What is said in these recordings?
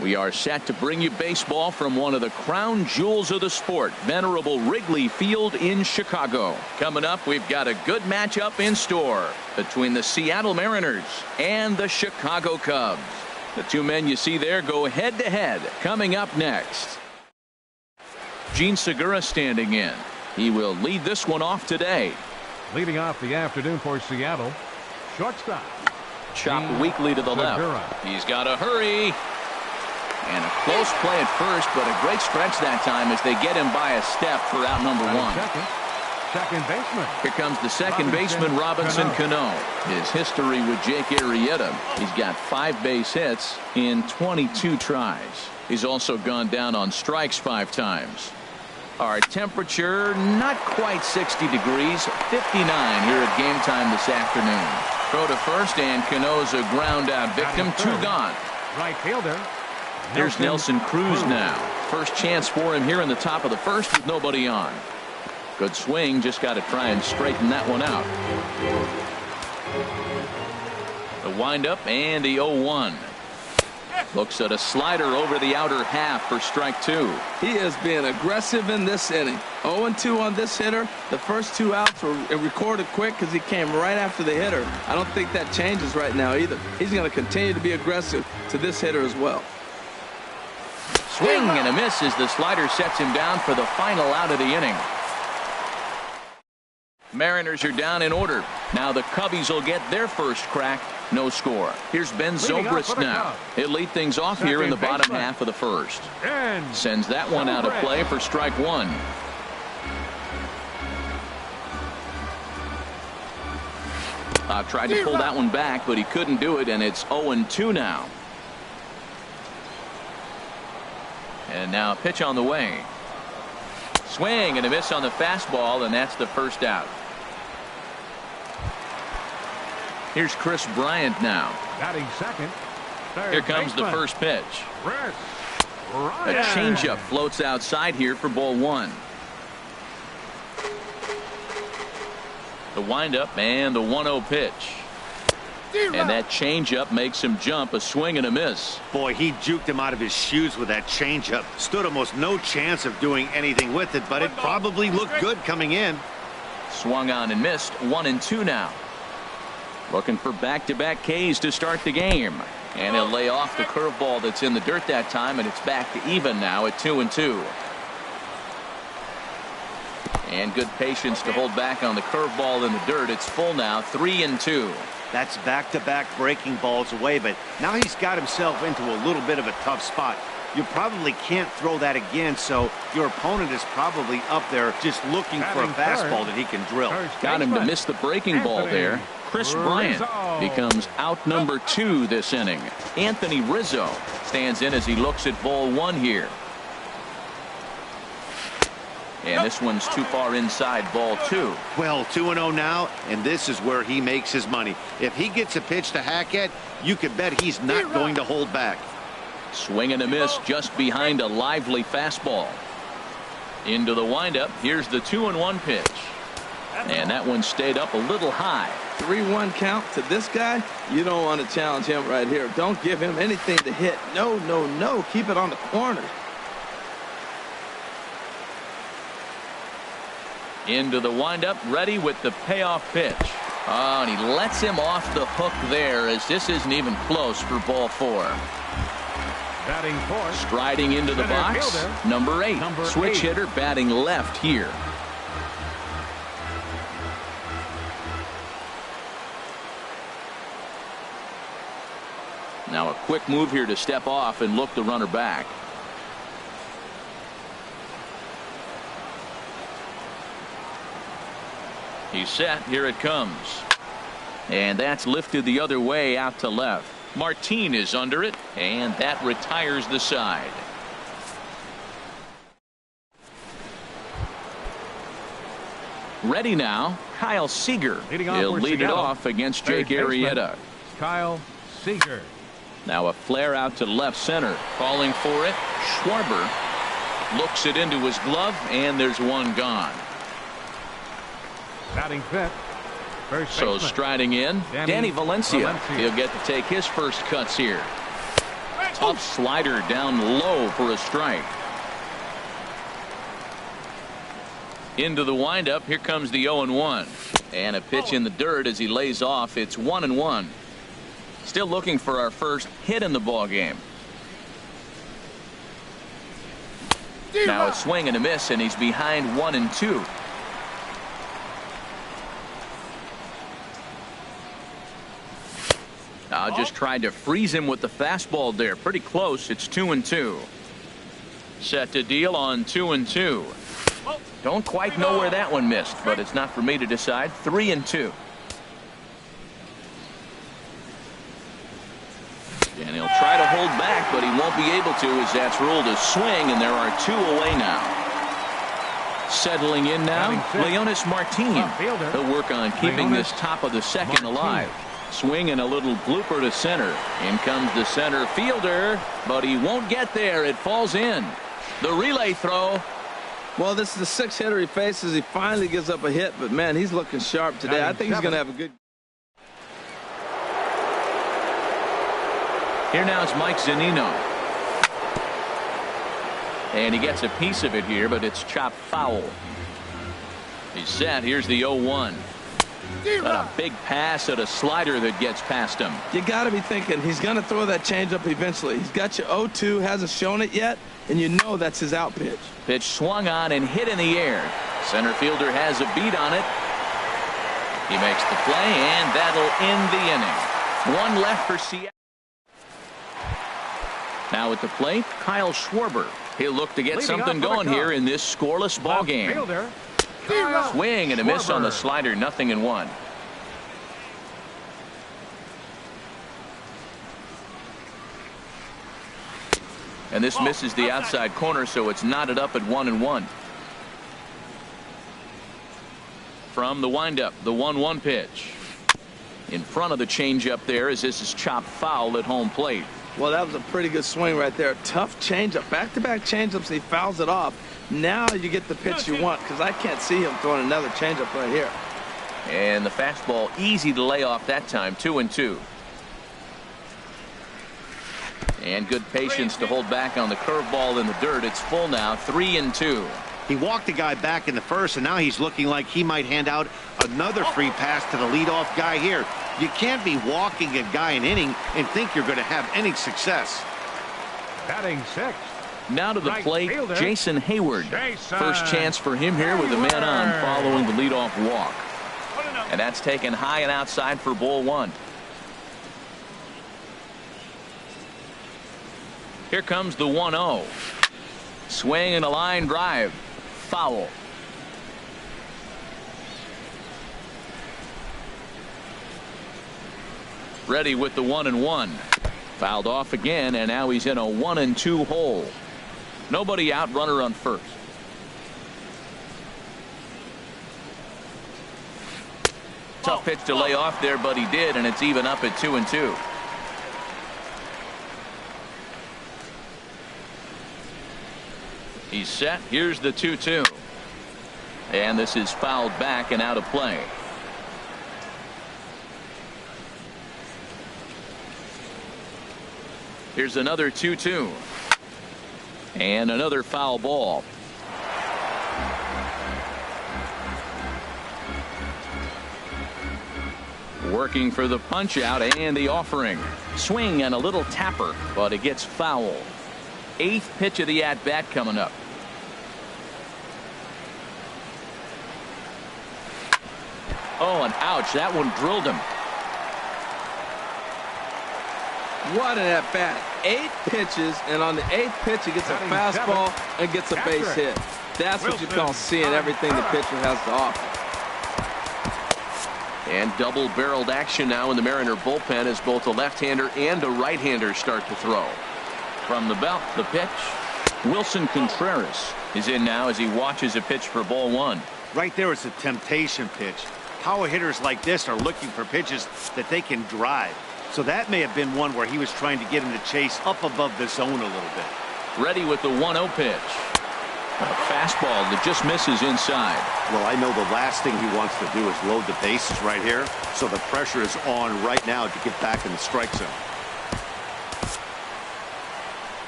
We are set to bring you baseball from one of the crown jewels of the sport, venerable Wrigley Field in Chicago. Coming up, we've got a good matchup in store between the Seattle Mariners and the Chicago Cubs. The two men you see there go head-to-head. Coming up next, Gene Segura standing in. He will lead this one off today. Leading off the afternoon for Seattle, shortstop. Chopped weakly to the left. He's got to hurry. And a close play at first, but a great stretch that time as they get him by a step for out number one. Second baseman. Here comes the second baseman, Robinson Cano. His history with Jake Arrieta. He's got 5 base hits in 22 tries. He's also gone down on strikes 5 times. Our temperature, not quite 60 degrees, 59 here at game time this afternoon. Throw to first, and Cano's a ground out victim. 2 gone. Right fielder. Here's Nelson Cruz now. First chance for him here in the top of the first with nobody on. Good swing, just got to try and straighten that one out. The windup and the 0-1. Looks at a slider over the outer half for strike 2. He is being aggressive in this inning. 0-2 on this hitter. The first 2 outs were recorded quick because he came right after the hitter. I don't think that changes right now either. He's going to continue to be aggressive to this hitter as well. Swing and a miss as the slider sets him down for the final out of the inning. Mariners are down in order. Now the Cubbies will get their first crack. No score. Here's Ben Zobrist now. He'll lead things off here in the bottom half of the first. Sends that one out of play for strike 1. Tried to pull that one back, but he couldn't do it, and it's 0-2 now. And now a pitch on the way. Swing and a miss on the fastball, and that's the first out. Here's Chris Bryant now. Batting second. Here comes the first pitch. A changeup floats outside here for ball 1. The windup and the 1-0 pitch. And that changeup makes him jump. A swing and a miss. Boy, he juked him out of his shoes with that changeup. Stood almost no chance of doing anything with it, but it probably looked good coming in. Swung on and missed. 1-2 now. Looking for back-to-back Ks to start the game. And he'll lay off the curveball that's in the dirt that time, and it's back to even now at 2-2. And good patience to hold back on the curveball in the dirt. It's full now, 3-2. That's back-to-back breaking balls away, but now he's got himself into a little bit of a tough spot. You probably can't throw that again, so your opponent is probably up there just looking for a fastball that he can drill. Got him to miss the breaking ball there. Chris Bryant becomes out number 2 this inning. Anthony Rizzo stands in as he looks at ball 1 here. And this one's too far inside, ball 2. Well, 2-0 now, and this is where he makes his money. If he gets a pitch to hack at, you can bet he's not going to hold back. Swing and a miss just behind a lively fastball. Into the windup. Here's the 2-1 pitch. And that one stayed up a little high. 3-1 count to this guy. You don't want to challenge him right here. Don't give him anything to hit. No, no, no. Keep it on the corner. Into the windup, ready with the payoff pitch. Oh, and he lets him off the hook there as this isn't even close for ball 4. Batting fourth. Striding into the box, number 8. Switch hitter batting left here. Now a quick move here to step off and look the runner back. He's set. Here it comes. And that's lifted the other way out to left. Martin is under it, and that retires the side. Ready now, Kyle Seager. He'll lead it off against Jake Arrieta. Kyle Seager. Now a flare out to left center. Calling for it. Schwarber looks it into his glove, and there's one gone. Batting fifth. So striding in, Danny Valencia. He'll get to take his first cuts here. tough slider down low for a strike. Into the windup. Here comes the 0-1. And a pitch in the dirt as he lays off. It's 1-1. Still looking for our first hit in the ball game. Now a swing and a miss, and he's behind 1-2. Now just tried to freeze him with the fastball there. Pretty close. It's 2-2. Set to deal on 2-2. Don't quite know where that one missed, but it's not for me to decide. 3-2. And he'll try to hold back, but he won't be able to as that's ruled a swing, and there are 2 away now. Settling in now, Leonis Martin. He'll work on keeping this top of the second alive. Swing and a little blooper to center. In comes the center fielder, but he won't get there. It falls in. The relay throw. Well, this is the 6th hitter he faces. He finally gives up a hit, but man, he's looking sharp today. I think he's going to have a good. Here now is Mike Zunino. And he gets a piece of it here, but it's chopped foul. He's set. Here's the 0-1. But a big pass at a slider that gets past him. You got to be thinking he's going to throw that changeup eventually. He's got your 0-2, hasn't shown it yet, and you know that's his out pitch. Pitch swung on and hit in the air. Center fielder has a beat on it. He makes the play, and that'll end the inning. 1 left for Seattle. Now at the plate, Kyle Schwarber. He'll look to get something going here in this scoreless ball game. Swing and a miss on the slider. 0-1. And this misses the outside corner, so it's knotted up at 1-1. From the windup, the 1-1 pitch. In front of the changeup there as this is chopped foul at home plate. Well, that was a pretty good swing right there. Tough changeup. Back-to-back changeups, and he fouls it off. Now you get the pitch you want, because I can't see him throwing another changeup right here. And the fastball easy to lay off that time. 2-2. And good patience to hold back on the curveball in the dirt. It's full now. 3-2. He walked the guy back in the first, and now he's looking like he might hand out another free pass to the leadoff guy here. You can't be walking a guy an inning and think you're going to have any success. Batting 6th. Now to the plate, Jason Hayward. First chance for him here with a man on following the leadoff walk. And that's taken high and outside for ball 1. Here comes the 1-0. Swing and a line drive. Foul. Ready with the 1-1. Fouled off again, and now he's in a 1-2 hole. Nobody out, runner on first. Tough pitch to lay off there, but he did, and it's even up at 2-2. He's set. Here's the 2-2. And this is fouled back and out of play. Here's another 2-2. And another foul ball. Working for the punch out and the offering. Swing and a little tapper, but it gets foul. 8th pitch of the at-bat coming up. Oh, and ouch, that one drilled him. What an at-bat. 8 pitches, and on the 8th pitch, he gets a fastball and gets a base hit. That's what you call seeing everything the pitcher has to offer. And double-barreled action now in the Mariner bullpen as both a left-hander and a right-hander start to throw. From the belt, the pitch. Wilson Contreras is in now as he watches a pitch for ball 1. Right there is a temptation pitch. Power hitters like this are looking for pitches that they can drive. So that may have been one where he was trying to get him to chase up above the zone a little bit. Ready with the 1-0 pitch. A fastball that just misses inside. Well, I know the last thing he wants to do is load the bases right here. So the pressure is on right now to get back in the strike zone.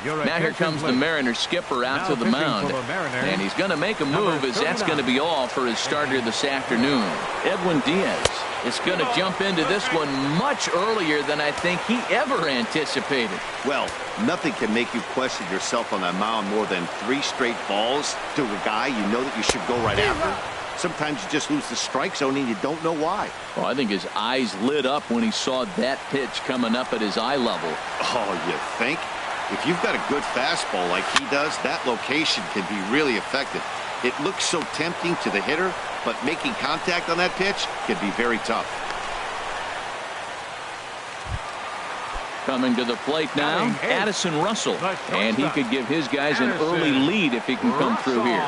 Now here comes the Mariners skipper out to the mound. And he's going to make a move, as that's going to be all for his starter this afternoon. Edwin Diaz is going to jump into this one much earlier than I think he ever anticipated. Well, nothing can make you question yourself on that mound more than 3 straight balls to a guy you know that you should go right after. Sometimes you just lose the strike zone and you don't know why. Well, I think his eyes lit up when he saw that pitch coming up at his eye level. Oh, you think? If you've got a good fastball like he does, that location can be really effective. It looks so tempting to the hitter, but making contact on that pitch can be very tough. Coming to the plate now, Addison Russell. And he could give his guys an early lead if he can come through here.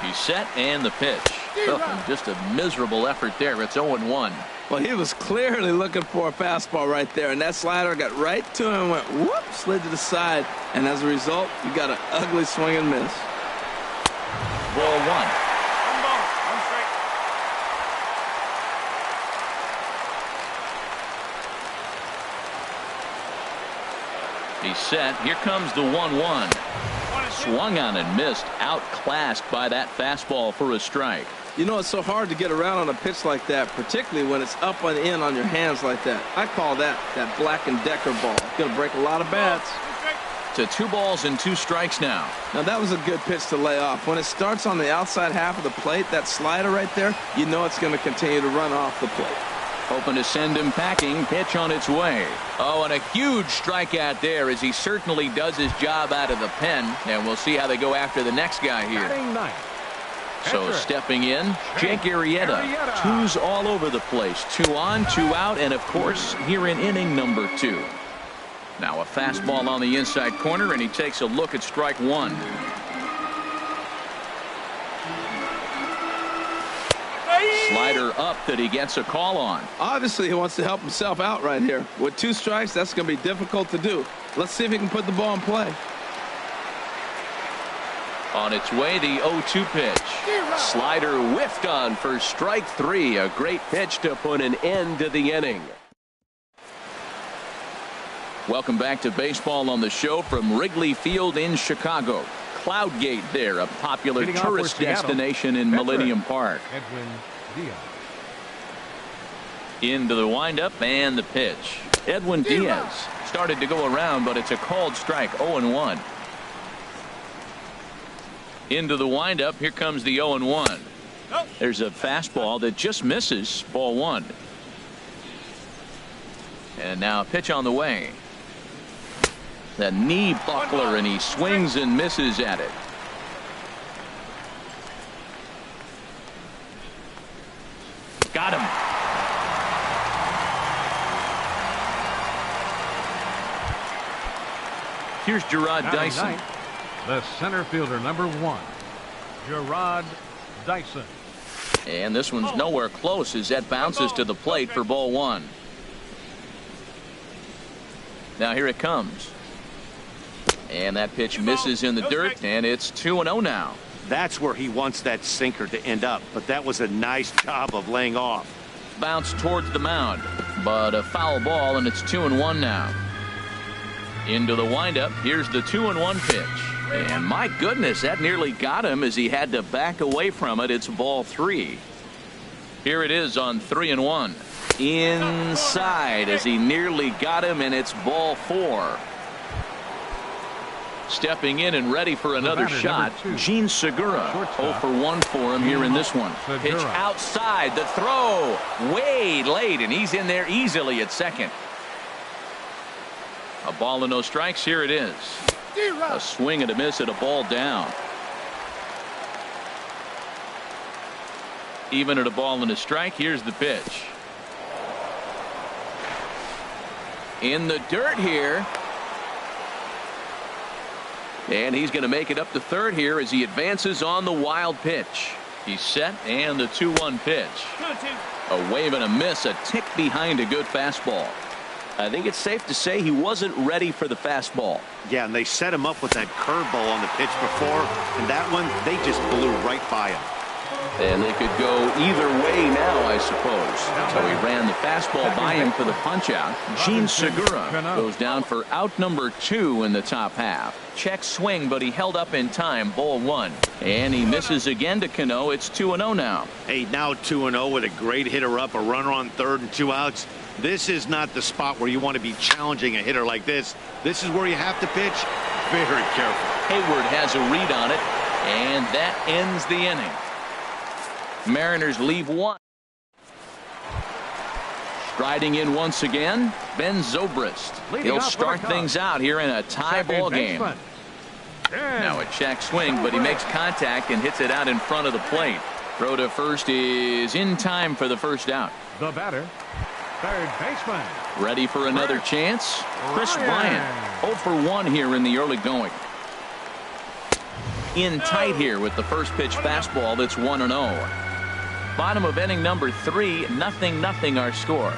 He's set, and the pitch. Oh, just a miserable effort there. It's 0-1. Well, he was clearly looking for a fastball right there, and that slider got right to him and went whoop, slid to the side, and as a result, you got an ugly swing and miss. Ball 1. One strike. He's set. Here comes the 1-1. Swung on and missed. Outclassed by that fastball for a strike. You know, it's so hard to get around on a pitch like that, particularly when it's up and in on your hands like that. I call that Black & Decker ball. It's going to break a lot of bats. To 2 balls and 2 strikes now. Now, that was a good pitch to lay off. When it starts on the outside half of the plate, that slider right there, you know it's going to continue to run off the plate. Hoping to send him packing. Pitch on its way. Oh, and a huge strikeout there, as he certainly does his job out of the pen. And we'll see how they go after the next guy here. So stepping in, Jake Arrieta. 2s all over the place. 2 on, 2 out, and of course here in inning number 2. Now a fastball on the inside corner, and he takes a look at strike 1. Slider up that he gets a call on. Obviously, he wants to help himself out right here. With 2 strikes, that's going to be difficult to do. Let's see if he can put the ball in play. On its way, the 0-2 pitch. Slider whiffed on for strike 3. A great pitch to put an end to the inning. Welcome back to baseball on the show from Wrigley Field in Chicago. Cloud Gate there, a popular tourist destination in Millennium Park. Edwin Diaz. Into the windup and the pitch. Edwin Diaz started to go around, but it's a called strike. 0-1. Into the windup. Here comes the 0-1. There's a fastball that just misses. Ball 1. And now a pitch on the way. The knee buckler, and he swings and misses at it. Got him. Here's Gerard Dyson. The center fielder, number 1, Gerard Dyson. And this one's nowhere close as that bounces to the plate for ball 1. Now here it comes. And that pitch misses in the dirt, and it's 2-0 now. That's where he wants that sinker to end up, but that was a nice job of laying off. Bounce towards the mound, but a foul ball, and it's 2-1 now. Into the windup. Here's the 2-1 pitch. And my goodness, that nearly got him as he had to back away from it. It's ball 3. Here it is on 3-1. Inside as he nearly got him, and it's ball 4. Stepping in and ready for another shot, Gene Segura. 0 for 1 for him here in this one. Pitch outside, the throw way late, and he's in there easily at second. A ball and no strikes. Here it is. A swing and a miss at a ball down. Even at a ball and a strike. Here's the pitch. In the dirt here. And he's going to make it up to third here as he advances on the wild pitch. He's set, and the 2-1 pitch. A wave and a miss, a tick behind a good fastball. I think it's safe to say he wasn't ready for the fastball. Yeah, and they set him up with that curveball on the pitch before, and that one, they just blew right by him. And they could go either way now, I suppose. So he ran the fastball by him for the punch-out. Gene Segura goes down for out number 2 in the top half. Check swing, but he held up in time. Ball 1. And he misses again to Cano. It's 2-0 now. Hey, now 2-0 with a great hitter up, a runner on third and 2 outs. This is not the spot where you want to be challenging a hitter like this. This is where you have to pitch very careful. Hayward has a read on it, and that ends the inning. Mariners leave 1. Striding in once again, Ben Zobrist. He'll start things out here in a tie ball game. Now a check swing, but he makes contact and hits it out in front of the plate. Throw to first is in time for the first out. The batter, third baseman. Ready for another chance? Chris Bryant, 0 for 1 here in the early going. In tight here with the first pitch fastball that's 1-0. Bottom of inning number 3, 0-0 our score.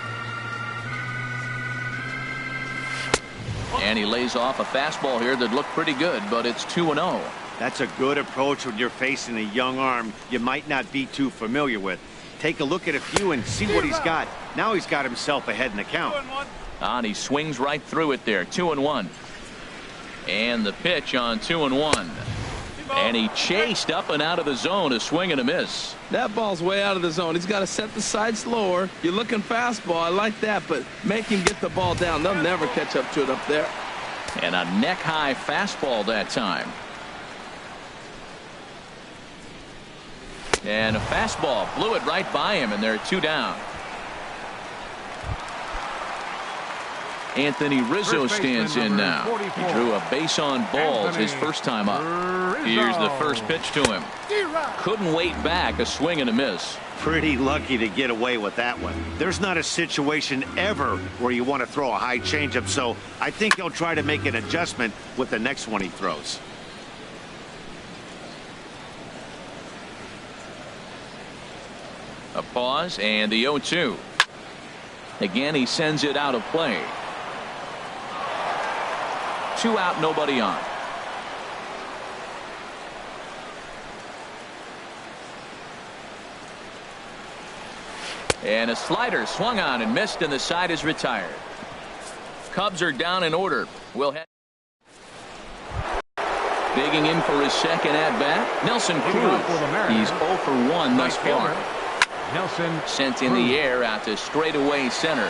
And he lays off a fastball here that looked pretty good, but it's 2-0. That's a good approach when you're facing a young arm you might not be too familiar with. Take a look at a few and see what he's got. Now he's got himself ahead in the count. And he swings right through it there. 2-1. And the pitch on 2-1. And he chased up and out of the zone, a swing and a miss. That ball's way out of the zone. He's got to set the side slower. You're looking fastball. I like that, but make him get the ball down. They'll never catch up to it up there. And a neck-high fastball that time. And a fastball blew it right by him, and they're 2 down. Anthony Rizzo stands in now. He drew a base on balls his first time up. Here's the first pitch to him. Couldn't wait back, a swing and a miss. Pretty lucky to get away with that one. There's not a situation ever where you want to throw a high changeup, so I think he'll try to make an adjustment with the next one he throws. A pause and the 0-2. Again, he sends it out of play. 2 out, nobody on. And a slider swung on and missed, and the side is retired. Cubs are down in order. We'll head. Digging in for his second at-bat, Nelson Cruz. He's 0 for 1 thus far. Nelson sent in the air out to straightaway center.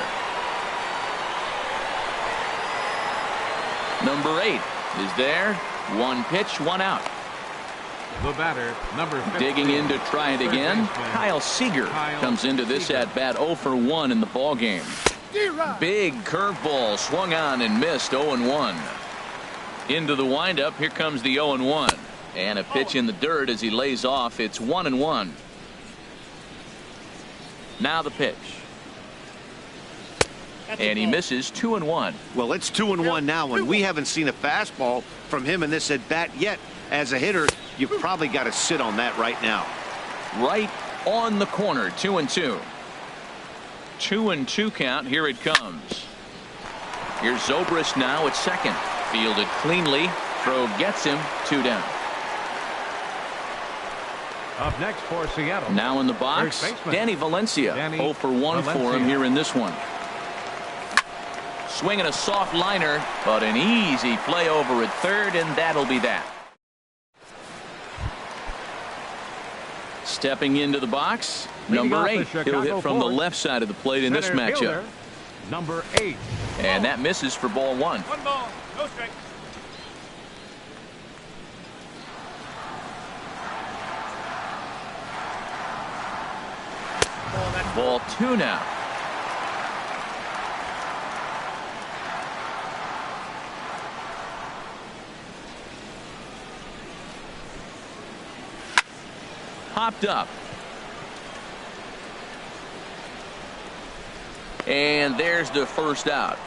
Number 8 is there. 1 pitch, 1 out. The batter, number 15. Digging in to try it again. Kyle Seager comes into this at bat 0 for 1 in the ball game. Big curveball swung on and missed. 0-1. Into the windup. Here comes the 0-1. And a pitch in the dirt as he lays off. It's 1-1. Now the pitch. And he misses. 2-1. Well, it's 2-1 now, and we haven't seen a fastball from him in this at bat yet. As a hitter, you've probably got to sit on that right now. Right on the corner. 2-2. 2-2 count. Here it comes. Here's Zobrist now at second. Fielded cleanly. Throw gets him. 2 down. Up next for Seattle. Now in the box, Danny Valencia. 0 for 1 for him here in this one. Swinging a soft liner, but an easy play over at third, and that'll be that. Stepping into the box, number 8. He'll hit from the left side of the plate in this matchup. Number 8. And that misses for ball 1. 1 ball, no strike. Ball 2 now. Popped up. And there's the first out.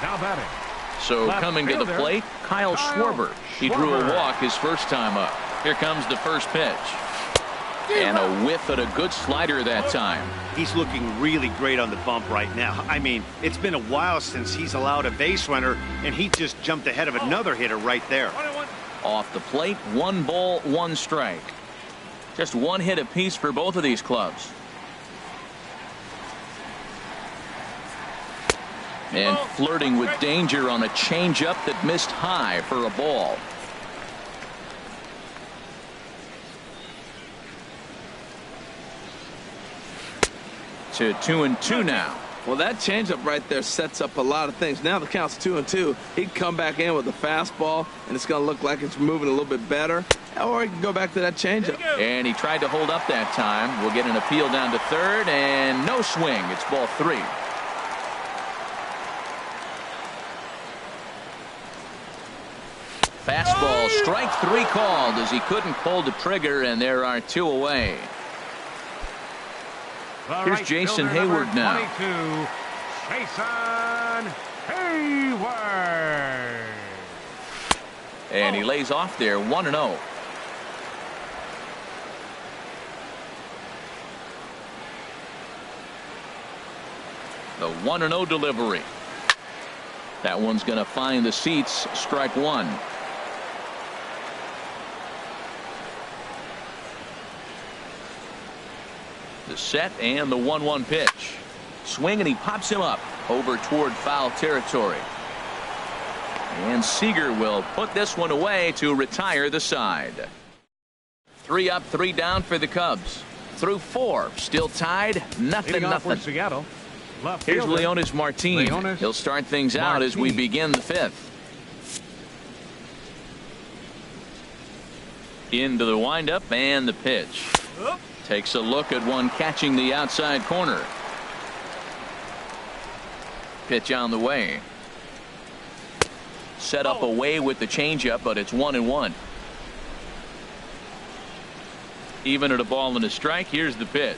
Now batting. So coming to the plate, Kyle Schwarber. He drew a walk his first time up. Here comes the first pitch. And a whiff at a good slider that time. He's looking really great on the bump right now. I mean, it's been a while since he's allowed a base runner, and he just jumped ahead of another hitter right there. Off the plate, 1 ball, 1 strike. Just 1 hit apiece for both of these clubs. And flirting with danger on a changeup that missed high for a ball. To 2-2 now. Well, that changeup right there sets up a lot of things. Now the count's 2-2. He can come back in with a fastball, and it's going to look like it's moving a little bit better. Or he can go back to that changeup. And he tried to hold up that time. We'll get an appeal down to third, and no swing. It's ball 3. Fastball, strike 3 called as he couldn't pull the trigger, and there are 2 away. Here's Jason Hayward now. 22, Jason Hayward. And he lays off there, 1-0. The 1-0 delivery. That one's going to find the seats. Strike 1. The set and the 1-1 pitch. Swing, and he pops him up over toward foul territory. And Seager will put this one away to retire the side. 3 up, 3 down for the Cubs. Through 4, still tied, nothing. Seattle. Left Here's fielder, Leonis Martin. Leonis He'll start things out as we begin the 5th. Into the windup and the pitch. Takes a look at one catching the outside corner. Pitch on the way. Set up away with the changeup, but it's 1-1. Even at a ball and a strike. Here's the pitch.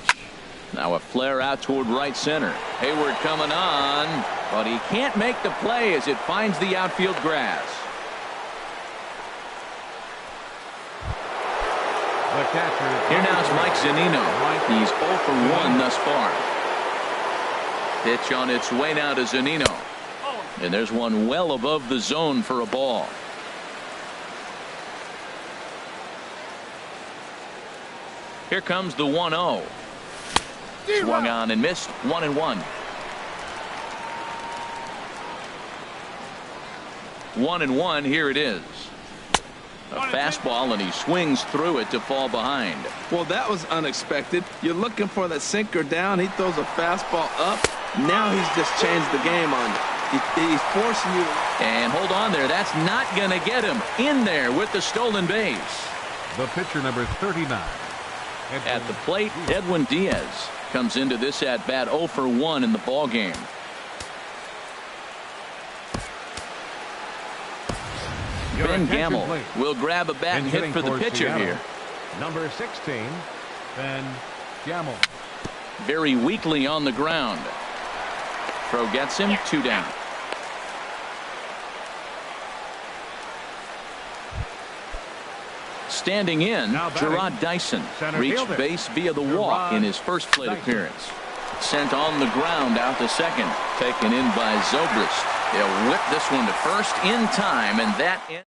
Now a flare out toward right center. Hayward coming on, but he can't make the play as it finds the outfield grass. Here now is Mike Zunino. He's 0 for 1 thus far. Pitch on its way now to Zunino. And there's one well above the zone for a ball. Here comes the 1-0. Swung on and missed. 1-1. 1-1. Here it is. A fastball, and he swings through it to fall behind. Well, that was unexpected. You're looking for that sinker down. He throws a fastball up. Now he's just changed the game on you. He's forcing you. And hold on there. That's not going to get him in there with the stolen base. The pitcher, number 39. At the plate, Edwin Diaz comes into this at bat 0 for 1 in the ball game. Ben Gamble will grab a bat and hit for the pitcher here. Number 16, Ben Gamble. Very weakly on the ground. Throw gets him. 2 down. Standing in, Gerard Dyson reached base via the walk in his first plate appearance. Sent on the ground out to second. Taken in by Zobrist. They'll whip this one to first in time, and that ends.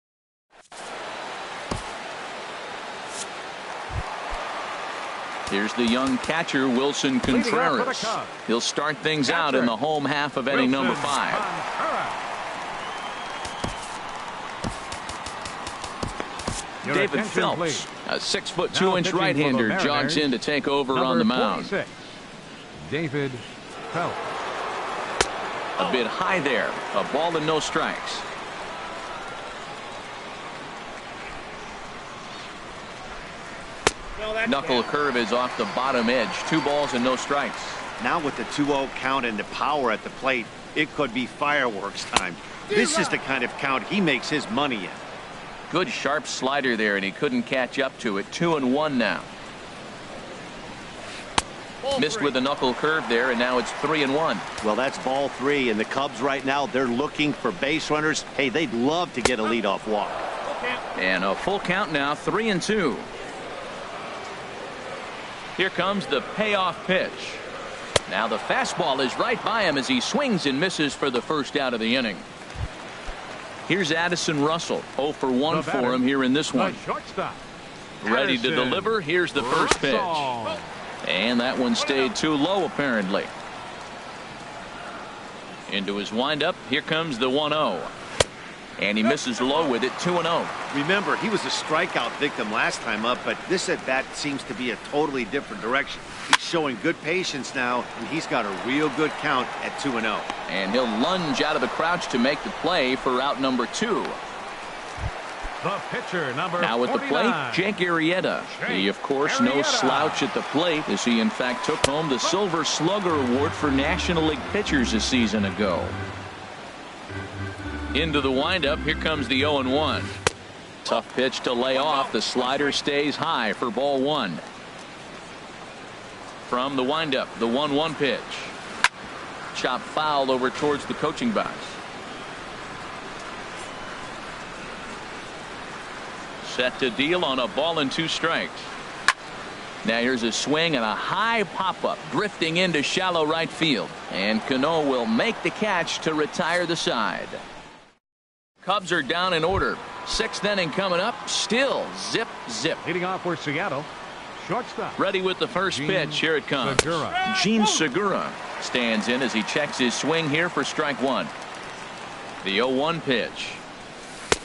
Here's the young catcher, Wilson Contreras. He'll start things out in the home half of inning number 5. David Phelps, a 6'2" right-hander, jogs in to take over on the mound. David Phelps. A bit high there. A ball and no strikes. Knuckle curve is off the bottom edge. 2 balls and no strikes. Now with the 2-0 count and the power at the plate, it could be fireworks time. This is the kind of count he makes his money in. Good sharp slider there, and he couldn't catch up to it. 2-1 now. Missed with the knuckle curve there, and now it's 3-1. Well, that's ball 3, and the Cubs right now, they're looking for base runners. Hey, they'd love to get a leadoff walk. And a full count now, 3-2. Here comes the payoff pitch. Now the fastball is right by him as he swings and misses for the first out of the inning. Here's Addison Russell. 0 for 1 The for batter, him here in this the one. shortstop. Ready to Addison deliver. Here's the first pitch. Russell. And that one stayed too low, apparently. Into his windup. Here comes the 1-0. And he misses low with it, 2-0. Remember, he was a strikeout victim last time up, but this at-bat seems to be a totally different direction. He's showing good patience now, and he's got a real good count at 2-0. And he'll lunge out of the crouch to make the play for out number 2. The pitcher, number Now at the 49. plate, Jake Arrieta. He, of course, no Arrieta. slouch at the plate, as he, in fact, took home the Silver Slugger Award for National League pitchers a season ago. Into the windup. Here comes the 0-1. Tough pitch to lay off. The slider stays high for ball 1. From the windup, the 1-1 pitch. Chop foul over towards the coaching box. Set to deal on a ball and 2 strikes. Now here's a swing and a high pop-up drifting into shallow right field. And Cano will make the catch to retire the side. Cubs are down in order. 6th inning coming up. Still zip, zip. Leading off for Seattle, shortstop. Ready with the first pitch. Here it comes. Segura. Gene Segura stands in as he checks his swing here for strike 1. The 0-1 pitch.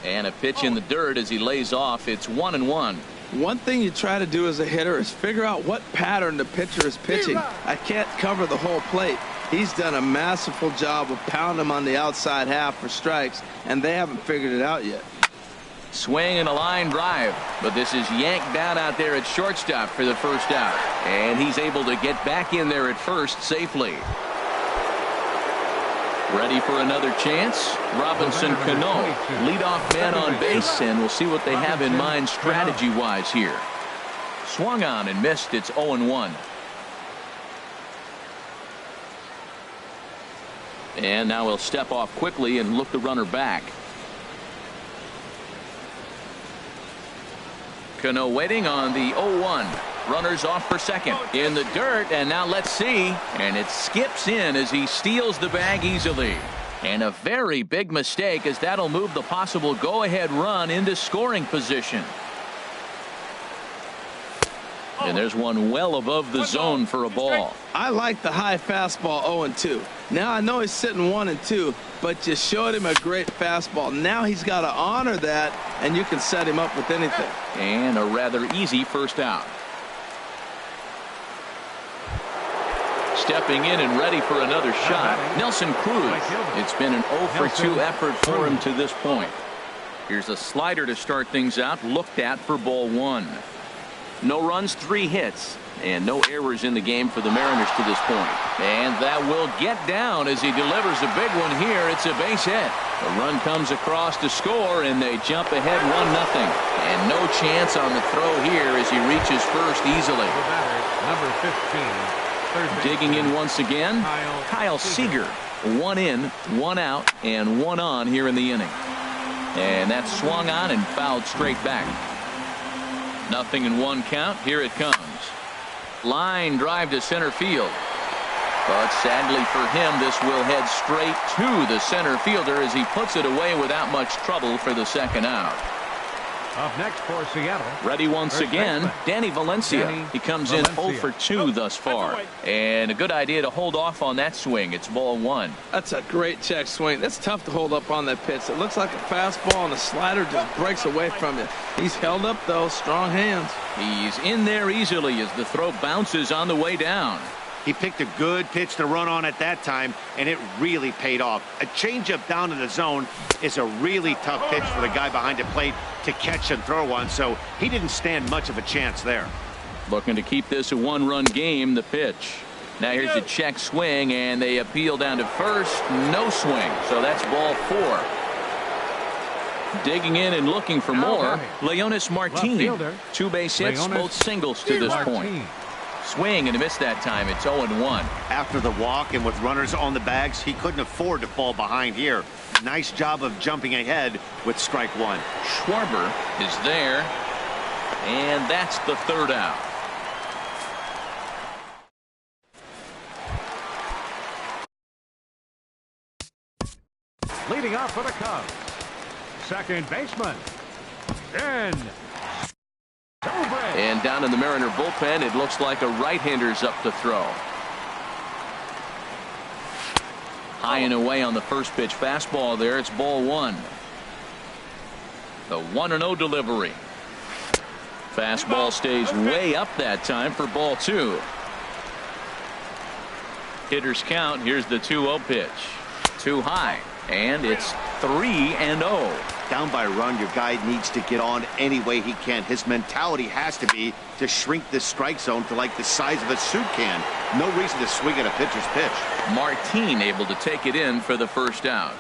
And a pitch in the dirt as he lays off. It's 1-1. One thing you try to do as a hitter is figure out what pattern the pitcher is pitching. I can't cover the whole plate. He's done a masterful job of pounding him on the outside half for strikes, and they haven't figured it out yet. Swing and a line drive, but this is yanked down out there at shortstop for the first out. And he's able to get back in there at first safely. Ready for another chance. Robinson Cano, leadoff man on base, and we'll see what they have in mind strategy-wise here. Swung on and missed. It's 0-1. And now he'll step off quickly and look the runner back. Cano waiting on the 0-1. Runners off for second. In the dirt, and now let's see. And it skips in as he steals the bag easily. And a very big mistake, as that'll move the possible go-ahead run into scoring position. And there's one well above the zone for a ball. I like the high fastball 0-2. Now I know he's sitting 1-2, but you showed him a great fastball. Now he's got to honor that, and you can set him up with anything. And a rather easy first out. Stepping in and ready for another shot, Nelson Cruz. It's been an 0 for 2 effort for him to this point. Here's a slider to start things out, looked at for ball 1. No runs, 3 hits, and no errors in the game for the Mariners to this point. And that will get down as he delivers a big one here. It's a base hit. The run comes across to score, and they jump ahead 1-0. And no chance on the throw here as he reaches first easily. The batter, number 15. Digging in once again, Kyle Seager. 1 in, 1 out, and 1 on here in the inning. And that's swung on and fouled straight back. 0-1 count. Here it comes. Line drive to center field. But sadly for him, this will head straight to the center fielder as he puts it away without much trouble for the second out. Up next for Seattle. Ready once again, Danny Valencia. He comes in 0 for 2 thus far. And a good idea to hold off on that swing. It's ball 1. That's a great check swing. That's tough to hold up on that pitch. It looks like a fastball, and the slider just breaks away from you. He's held up, though. Strong hands. He's in there easily as the throw bounces on the way down. He picked a good pitch to run on at that time, and it really paid off. A changeup down in the zone is a really tough pitch for the guy behind the plate to catch and throw on, so he didn't stand much of a chance there. Looking to keep this a 1-run game, the pitch. Now here's a check swing, and they appeal down to first. No swing, so that's ball 4. Digging in and looking for more, Leonis Martin. 2 base hits, both singles to this point. Swing and a miss that time. It's 0-1. After the walk and with runners on the bags, he couldn't afford to fall behind here. Nice job of jumping ahead with strike 1. Schwarber is there, and that's the third out. Leading off for the Cubs, second baseman, Ben. And down in the Mariner bullpen, it looks like a right-hander's up to throw. High and away on the first pitch fastball there. It's ball one. The 1-0 delivery. Fastball stays way up that time for ball two. Hitters count. Here's the 2-0 pitch. Too high. And it's 3-0. Down by a run, your guy needs to get on any way he can. His mentality has to be to shrink this strike zone to like the size of a soup can. No reason to swing at a pitcher's pitch. Martin able to take it in for the first out.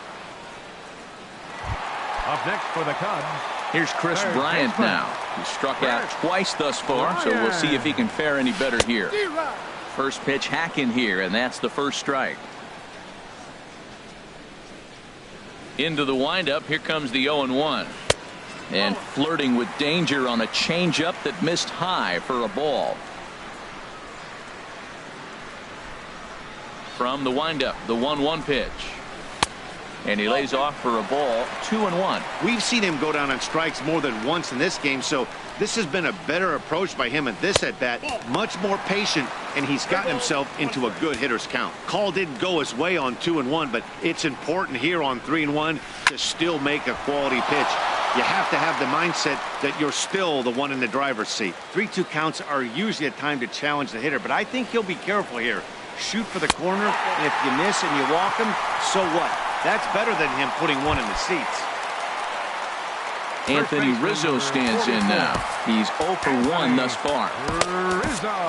Up next for the Cubs. Here's Chris Bryant now. He struck out twice thus far, so we'll see if he can fare any better here. First pitch hacking here, and that's the first strike. Into the windup. Here comes the 0-1. And flirting with danger on a changeup that missed high for a ball. From the windup, the 1-1 pitch. And he lays off for a ball. 2-1. We've seen him go down on strikes more than once in this game, so this has been a better approach by him at this at-bat. Much more patient, and he's gotten himself into a good hitter's count. Call didn't go his way on 2-1, but it's important here on 3-1 to still make a quality pitch. You have to have the mindset that you're still the one in the driver's seat. 3-2 counts are usually a time to challenge the hitter, but I think he'll be careful here. Shoot for the corner, and if you miss and you walk him, so what? That's better than him putting one in the seats. Anthony Rizzo stands in now. He's 0 for 1 thus far.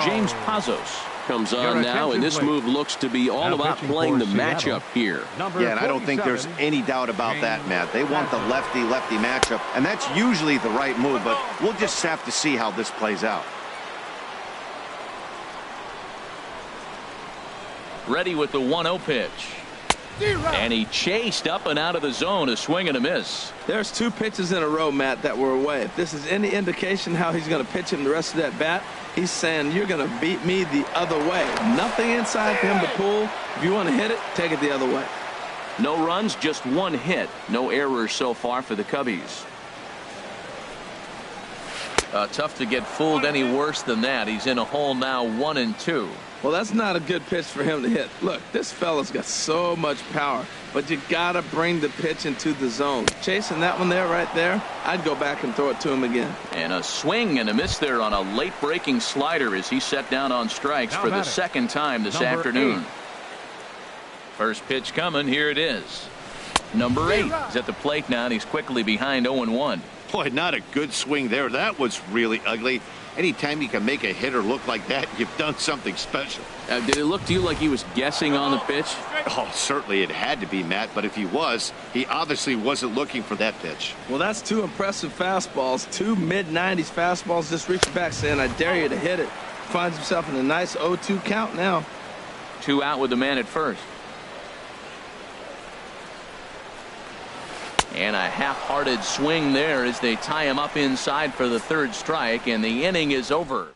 James Pazos comes on now, and this move looks to be all about playing the matchup here. Yeah, and I don't think there's any doubt about that, Matt. They want the lefty-lefty matchup, and that's usually the right move, but we'll just have to see how this plays out. Ready with the 1-0 pitch. And he chased up and out of the zone, a swing and a miss. There's two pitches in a row, Matt, that were away. If this is any indication how he's going to pitch him the rest of that bat, he's saying you're going to beat me the other way. Nothing inside for him to pull. If you want to hit it, take it the other way. No runs, just one hit. No errors so far for the Cubbies. Tough to get fooled any worse than that. He's in a hole now, 1-2. Well, that's not a good pitch for him to hit. Look, this fella's got so much power, but you got to bring the pitch into the zone. Chasing that one there, right there, I'd go back and throw it to him again. And a swing and a miss there on a late breaking slider as he set down on strikes for the second time this afternoon. First pitch coming. Here it is. Number 8 is at the plate now, and he's quickly behind 0-1. Boy, not a good swing there. That was really ugly. Anytime you can make a hitter look like that, you've done something special. Did it look to you like he was guessing on the pitch? Oh, certainly it had to be, Matt, but if he was, he obviously wasn't looking for that pitch. Well, that's two impressive fastballs, two mid-90s fastballs, just reaching back saying, I dare you to hit it. Finds himself in a nice 0-2 count now. 2 out with the man at first. And a half-hearted swing there as they tie him up inside for the third strike, and the inning is over.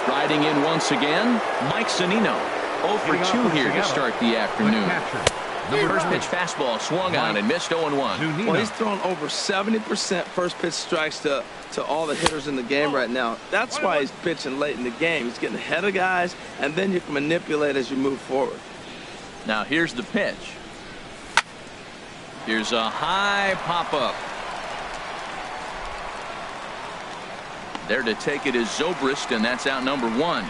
Riding in once again, Mike Zunino. 0 for 2 here to start the afternoon. First pitch fastball swung on and missed 0-1. Well, he's thrown over 70% first pitch strikes to all the hitters in the game right now. That's why he's pitching late in the game. He's getting ahead of guys, and then you can manipulate as you move forward. Now here's the pitch. Here's a high pop-up. There to take it is Zobrist, and that's out number 1.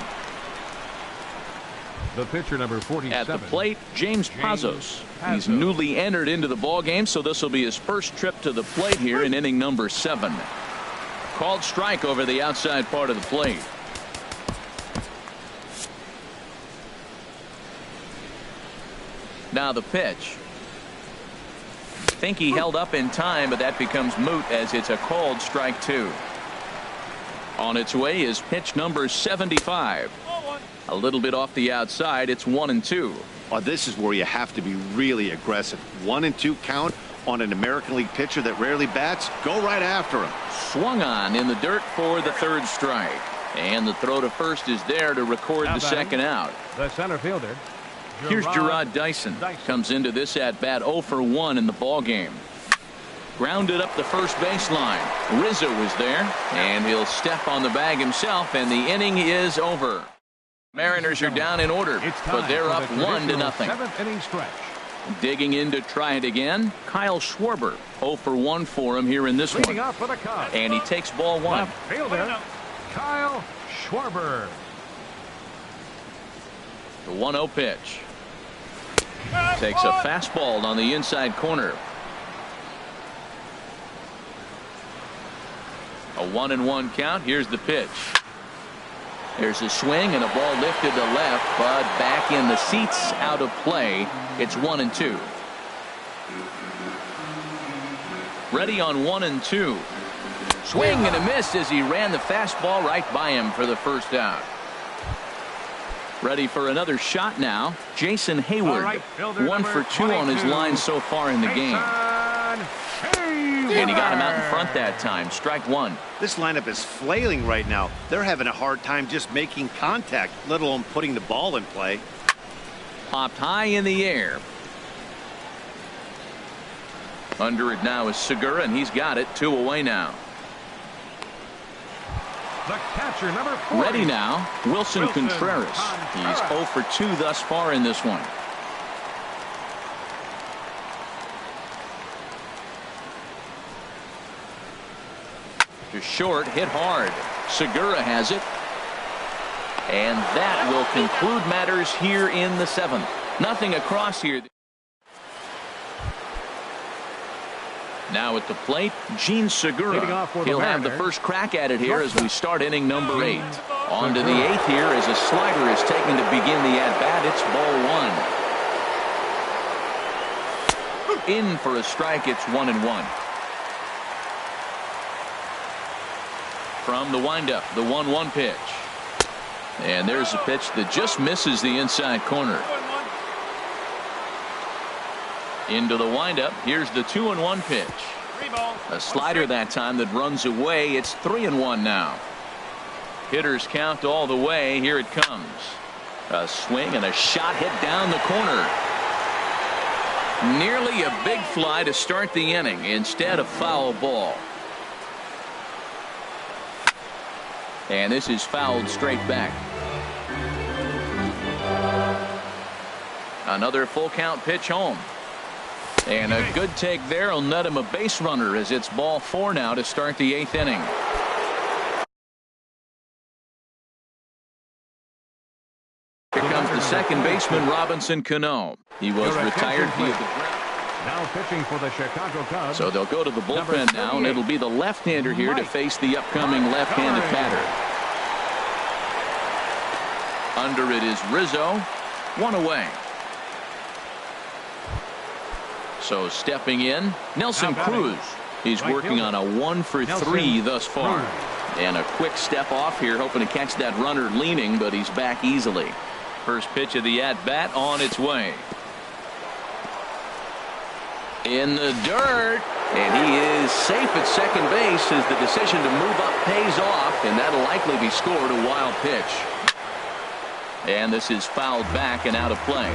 The pitcher, number 47. At the plate, James Pazos. He's newly entered into the ballgame, so this will be his first trip to the plate here in inning number 7. Called strike over the outside part of the plate. Now the pitch. I think he held up in time, but that becomes moot as it's a called strike 2. On its way is pitch number 75. A little bit off the outside. It's 1-2. Oh, this is where you have to be really aggressive. 1-2 count on an American League pitcher that rarely bats. Go right after him. Swung on in the dirt for the third strike. And the throw to first is there to record the second out. The center fielder, Here's Gerard Dyson. Comes into this at-bat 0 for 1 in the ball game. Grounded up the first baseline. Rizzo is there, and he'll step on the bag himself, and the inning is over. Mariners are down in order, but they're up 1-0. 7th inning stretch. Digging in to try it again, Kyle Schwarber. 0 for 1 for him here in this Leading one. off for the Cubs. And he takes ball 1. Left fielder, Kyle Schwarber. The 1-0 pitch. Takes a fastball on the inside corner. A 1-1 count. Here's the pitch. There's a swing and a ball lifted to left, but back in the seats, out of play. It's 1-2. Ready on 1-2. Swing and a miss as he ran the fastball right by him for the first out. Ready for another shot now. Jason Hayward. Right, 1 for 2 on his line so far in the game. And he got him out in front that time. Strike 1. This lineup is flailing right now. They're having a hard time just making contact, let alone putting the ball in play. Popped high in the air. Under it now is Segura, and he's got it. 2 away now. The catcher, number 40. Ready now, Wilson Contreras. He's 0 for 2 thus far in this one. To short, hit hard. Segura has it. And that will conclude matters here in the 7th. Nothing across here. Now at the plate, Gene Segura. He'll have the first crack at it here as we start inning number 8. On to the 8th here as a slider is taken to begin the at-bat. It's ball 1. In for a strike. It's 1-1. From the windup, the 1-1 pitch. And there's a pitch that just misses the inside corner. Into the windup. Here's the 2-1 pitch. A slider that time that runs away. It's 3-1 now. Hitters count all the way. Here it comes. A swing and a shot hit down the corner. Nearly a big fly to start the inning. Instead, a foul ball. And this is fouled straight back. Another full count pitch home. And a good take there will net him a base runner as it's ball 4 now to start the 8th inning. Here comes the second baseman, Robinson Cano. He was retired via the ground. Now pitching for the Chicago Cubs. So they'll go to the bullpen now, and it'll be the left-hander here to face the upcoming left-handed batter. Under it is Rizzo. 1 away. So stepping in, Nelson Cruz. He's working on a 1 for 3 thus far. And a quick step off here, hoping to catch that runner leaning, but he's back easily. First pitch of the at-bat on its way. In the dirt, and he is safe at second base as the decision to move up pays off, and that'll likely be scored. A wild pitch. And this is fouled back and out of play.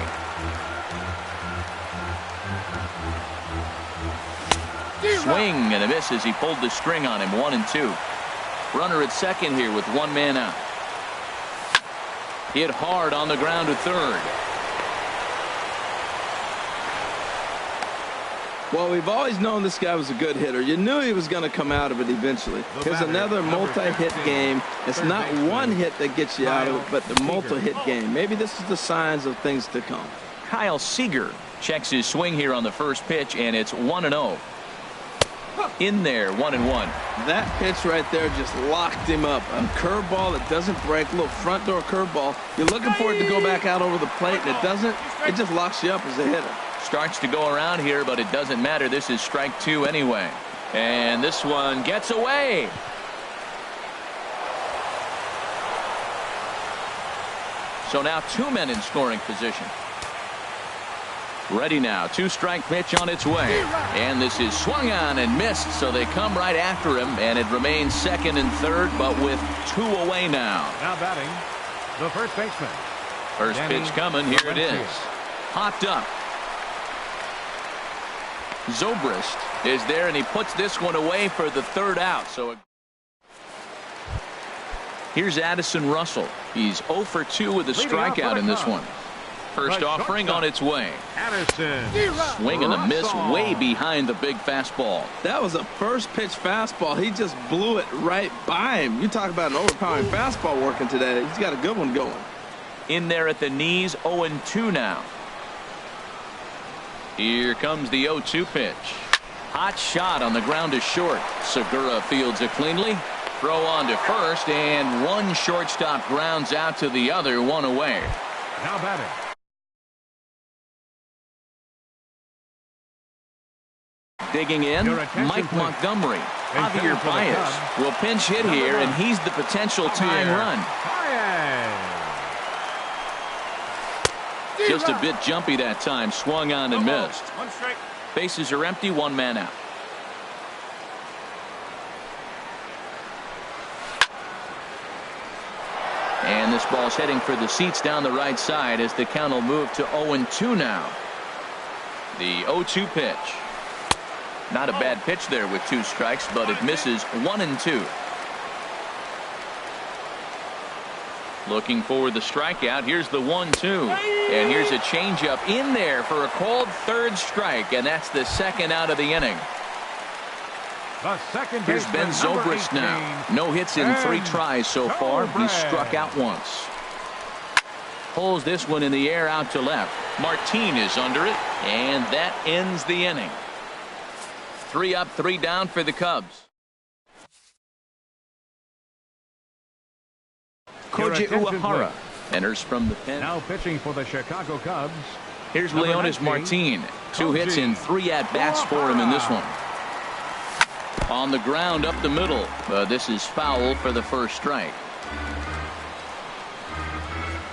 Swing and a miss as he pulled the string on him. 1-2. Runner at second here with 1 man out. Hit hard on the ground to third. Well, we've always known this guy was a good hitter. You knew he was going to come out of it eventually. Here's another multi-hit game. It's not one hit that gets you out of it, but the multi-hit game. Maybe this is the signs of things to come. Kyle Seager checks his swing here on the first pitch, and it's 1-0. In there, 1-1. That pitch right there just locked him up. A curveball that doesn't break, a little front door curveball. You're looking for it to go back out over the plate, and it doesn't. It just locks you up as a hitter. Starts to go around here, but it doesn't matter. This is strike 2 anyway. And this one gets away. So now 2 men in scoring position. Ready now. 2-strike pitch on its way. And this is swung on and missed, so they come right after him, and it remains second and third, but with 2 away now. Now batting, the first baseman. First pitch coming. Here it is. popped up. Zobrist is there, and he puts this one away for the third out. So here's Addison Russell. He's 0 for 2 with a strikeout in this one. First offering on its way. Addison. Swing and a miss way behind the big fastball. That was a first pitch fastball. He just blew it right by him. You talk about an overpowering fastball working today. He's got a good one going. In there at the knees, 0-2 now. Here comes the 0-2 pitch. Hot shot on the ground is short. Segura fields it cleanly. Throw on to first, and one shortstop grounds out to the other, one away. Now batting. Digging in, Mike Montgomery. Javier Baez will pinch hit here, and he's the potential tying run. Just a bit jumpy that time. Swung on and missed. One strike. Bases are empty, one man out. And this ball's heading for the seats down the right side as the count will move to 0-2 now. The 0-2 pitch. Not a bad pitch there with 2 strikes, but it misses 1-2. Looking for the strikeout. Here's the 1-2. And here's a changeup in there for a called third strike, and that's the second out of the inning. Here's Ben Zobrist now. No hits in 3 tries so far. He's struck out once. Pulls this one in the air out to left. Martin is under it, and that ends the inning. 3 up, 3 down for the Cubs. Koji Uehara enters from the pen. Now pitching for the Chicago Cubs. Here's Leonis Martin. 2 hits in 3 at-bats for him in this one. On the ground up the middle. This is foul for the first strike.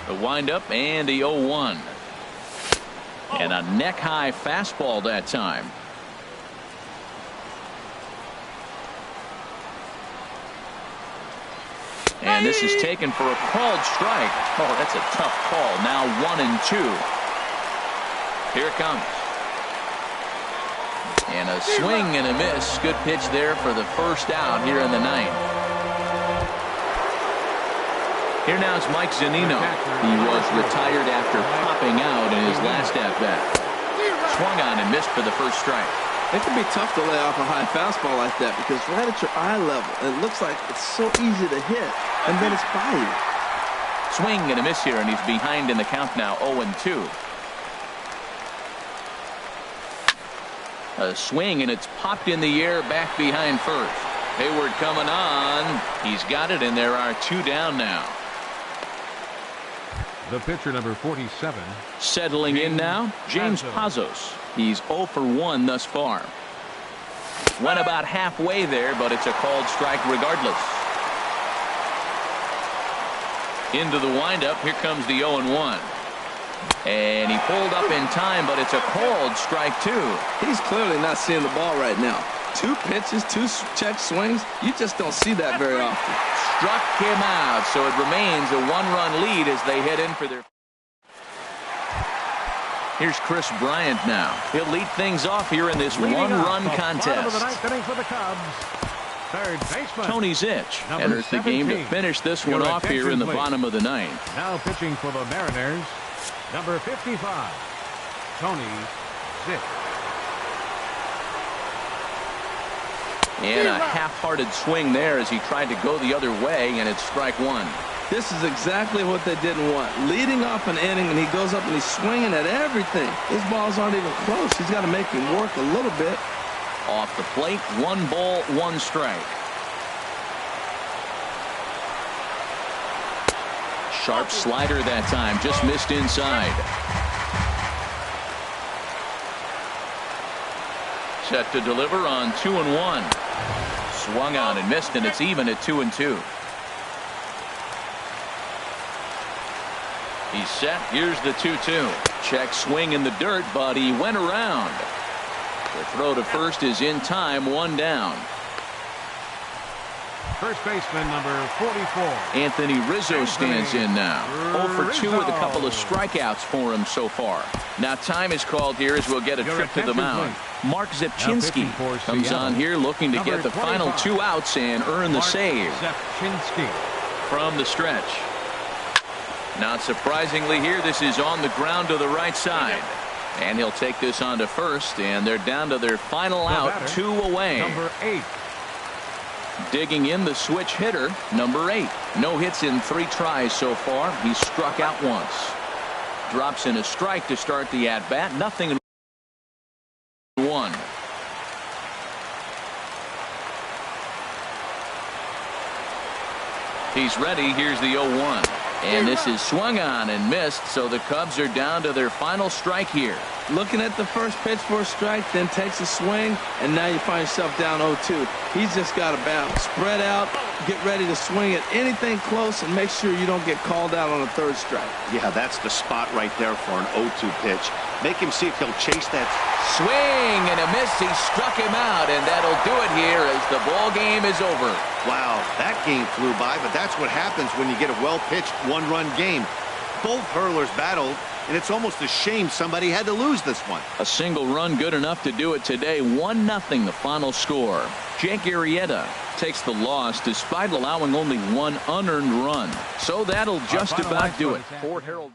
The windup and the 0-1. And a neck-high fastball that time. And this is taken for a called strike. Oh, that's a tough call. Now 1-2. Here it comes. And a swing and a miss. Good pitch there for the first out here in the 9th. Here now is Mike Zunino. He was retired after popping out in his last at-bat. Swung on and missed for the first strike. It can be tough to lay off a high fastball like that because right at your eye level, it looks like it's so easy to hit, and then it's by you. Swing and a miss here, and he's behind in the count now, 0-2. A swing, and it's popped in the air back behind first. Hayward coming on. He's got it, and there are 2 down now. The pitcher, number 47. Settling in now, James Pazos. He's 0 for 1 thus far. Went about halfway there, but it's a called strike regardless. Into the windup. Here comes the 0-1. And he pulled up in time, but it's a called strike 2. He's clearly not seeing the ball right now. 2 pitches, 2 check swings. You just don't see that very often. Struck him out, so it remains a 1-run lead as they head in for their. Here's Chris Bryant now. He'll lead things off here in this 1-run contest. Of the 9th inning for the Cubs. Third baseman Tony Zitch number enters the game to 17. finish this one off here in the bottom of the 9th. Now pitching for the Mariners, number 55, Tony Zitch. And a half-hearted swing there as he tried to go the other way, and it's strike 1. This is exactly what they didn't want. Leading off an inning, and he goes up and he's swinging at everything. His balls aren't even close. He's got to make him work a little bit. Off the plate, 1 ball, 1 strike. Sharp slider that time, just missed inside. Set to deliver on 2-1. Swung on and missed, and it's even at 2-2. He's set. Here's the 2-2. Check swing in the dirt, but he went around. The throw to first is in time, 1 down. First baseman, number 44. Anthony Rizzo stands in now. 0 for 2 with a couple of strikeouts for him so far. Now time is called here as we'll get a trip to the mound. Mark Zepchinski comes on here looking to get the final 2 outs and earn the save. Zepchinski. From the stretch. Not surprisingly here, this is on the ground to the right side. And he'll take this on to first, and they're down to their final out, 2 away. Number 8. Digging in the switch hitter, number 8. No hits in 3 tries so far. He's struck out once. Drops in a strike to start the at-bat. Nothing in 1. He's ready. Here's the 0-1. And this is swung on and missed, so the Cubs are down to their final strike here. Looking at the first pitch for a strike, then takes a swing, and now you find yourself down 0-2. He's just got to bat, spread out, get ready to swing at anything close, and make sure you don't get called out on a 3rd strike. Yeah, that's the spot right there for an 0-2 pitch. Make him see if he'll chase that. Swing and a miss. He struck him out, and that'll do it here as the ball game is over. Wow, that game flew by, but that's what happens when you get a well-pitched 1-run game. Both hurlers battled, and it's almost a shame somebody had to lose this one. A single run good enough to do it today. 1-0 the final score. Jake Arrieta takes the loss despite allowing only 1 unearned run. So that'll just about do it. Fort Harold